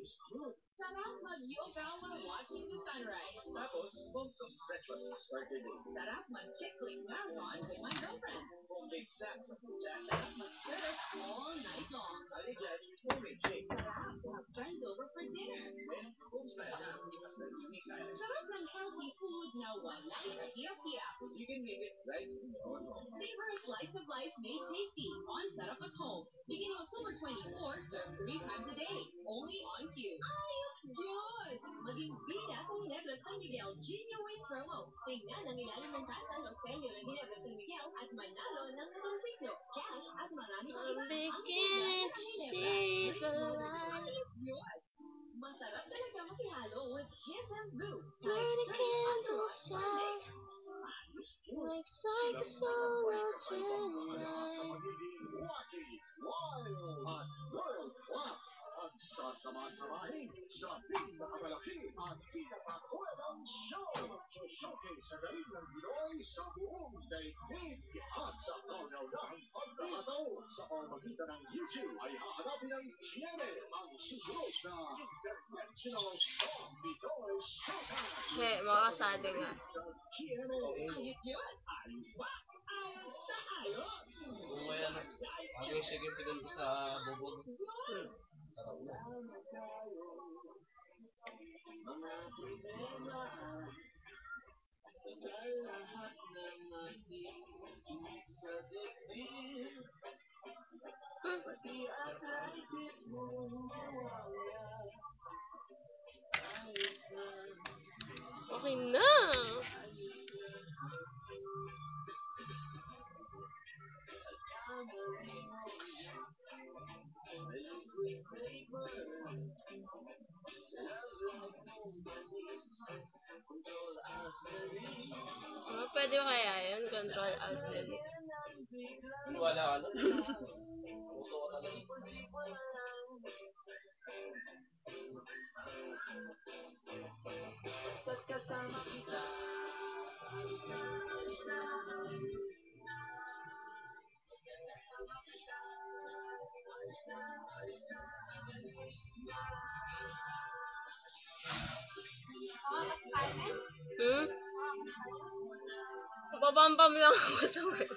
Sarap mag-yoga while watching the sunrise. Tapos, wholesome breakfast to start your day. Sarap mag-chick flick marathon with my girlfriend. Homemade snacks sa frutas. Sarap mag-surf all night long. Honey Daddy, homemade shake. Sarap to have friends over for dinner. And home style na. Mas nag-inis tayo. Sarap ng healthy food na walang kahirap-hirap. You can make it right in your own home. Savor a slice of life made tasty on Sarap at Home. Beginning October 24, served 3 times a day. Only on Q. Ayos yun! Maging bida sa Ginebra San Miguel genuine promo. Tingnan ang ilalim ng tasa ng premyo ng Ginebra San Miguel at manalo ng motorsiklo, cash at marami pang iba. Ang Begin to see the light. Ayos yun! Masarap talaga makihalo with GSM Blue. Where the candles die. Looks like a soul will turn the night. Wacky, wild, at world class. Ang sasama-samahin sa pinakamalaki at pinakakulang show. Showcase sa galing ng Pinoy sa buong daigdig. At sa kauna-unahang pagkakataon sa pamamagitan ng YouTube ay hahanapin ng Tiene ang susunod na International Song Pinoy Showtime. Okay, makakasali nga. Sa Tiene. Ayos yun! Ayos ba? Ayos na ayos! Kung kaya na, agay siya ganyan sa bubog. Sarap na. Mga problema tagal lahat ng matigit sa dibdib. Pati arthritis mo mawawala. Ayos na, Okay na. ayos na. At sama rin mo yan. My liquid paper. Sa loob mong banis. Control Alt Delete. Pwede ba kaya yun? Control Alt Delete. Wala ka na. Puto ka na. Basta't kasama kita. Ayos na, ayos na, ayos na. Kasama kita. Ayos na, ayos na, ayos na. Hmm? Papampam lang ako sa web.